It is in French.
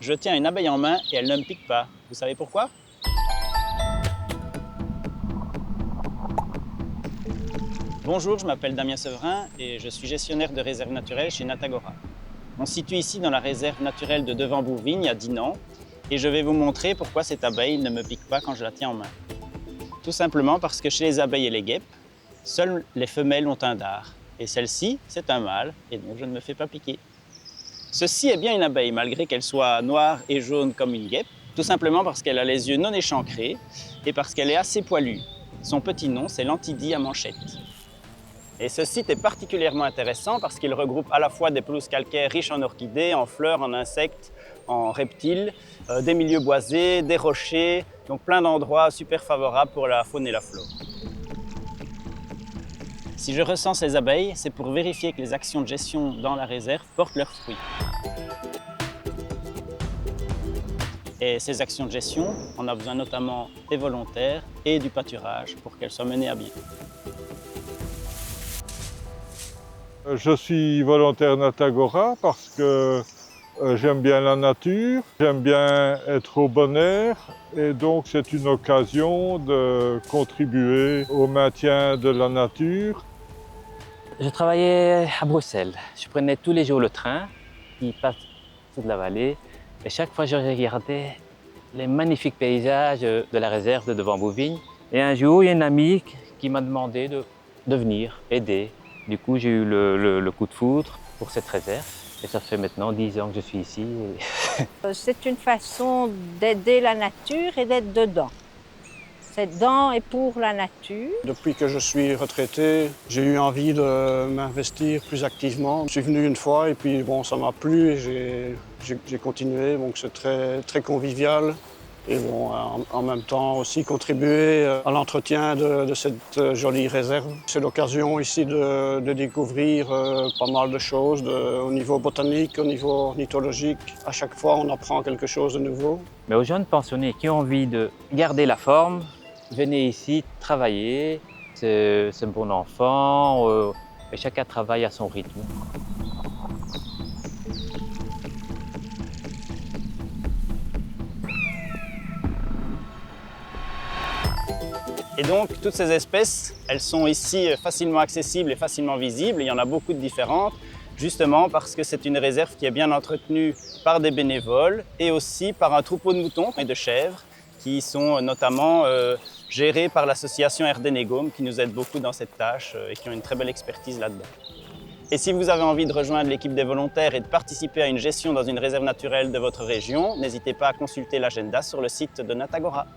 Je tiens une abeille en main et elle ne me pique pas. Vous savez pourquoi? Bonjour, je m'appelle Damien Severin et je suis gestionnaire de réserve naturelle chez Natagora. On se situe ici dans la réserve naturelle de Devant-Bouvignes à Dinan et je vais vous montrer pourquoi cette abeille ne me pique pas quand je la tiens en main. Tout simplement parce que chez les abeilles et les guêpes, seules les femelles ont un dard et celle-ci, c'est un mâle et donc je ne me fais pas piquer. Ceci est bien une abeille malgré qu'elle soit noire et jaune comme une guêpe, tout simplement parce qu'elle a les yeux non échancrés et parce qu'elle est assez poilue. Son petit nom, c'est l'Antidie à manchette. Et ce site est particulièrement intéressant parce qu'il regroupe à la fois des pelouses calcaires riches en orchidées, en fleurs, en insectes, en reptiles, des milieux boisés, des rochers, donc plein d'endroits super favorables pour la faune et la flore. Si je recense les abeilles, c'est pour vérifier que les actions de gestion dans la réserve portent leurs fruits. Et ces actions de gestion, on a besoin notamment des volontaires et du pâturage pour qu'elles soient menées à bien. Je suis volontaire Natagora parce que j'aime bien la nature, j'aime bien être au bon air et donc c'est une occasion de contribuer au maintien de la nature. Je travaillais à Bruxelles. Je prenais tous les jours le train qui passe toute la vallée et chaque fois je regardais les magnifiques paysages de la réserve de Devant-Bouvignes. Et un jour, il y a une amie qui m'a demandé de venir aider. Du coup, j'ai eu le coup de foudre pour cette réserve. Et ça fait maintenant 10 ans que je suis ici. C'est une façon d'aider la nature et d'être dedans. C'est dans et pour la nature. Depuis que je suis retraité, j'ai eu envie de m'investir plus activement. Je suis venu une fois et puis bon, ça m'a plu et j'ai continué. Donc c'est très convivial. Et bon, en même temps aussi contribuer à l'entretien de cette jolie réserve. C'est l'occasion ici de découvrir pas mal de choses au niveau botanique, au niveau ornithologique. À chaque fois, on apprend quelque chose de nouveau. Mais aux jeunes pensionnés qui ont envie de garder la forme, venez ici travailler. C'est bon enfant et chacun travaille à son rythme. Et donc, toutes ces espèces, elles sont ici facilement accessibles et facilement visibles. Il y en a beaucoup de différentes, justement parce que c'est une réserve qui est bien entretenue par des bénévoles et aussi par un troupeau de moutons et de chèvres qui sont notamment gérés par l'association RD-Négome qui nous aide beaucoup dans cette tâche et qui ont une très belle expertise là-dedans. Et si vous avez envie de rejoindre l'équipe des volontaires et de participer à une gestion dans une réserve naturelle de votre région, n'hésitez pas à consulter l'agenda sur le site de Natagora.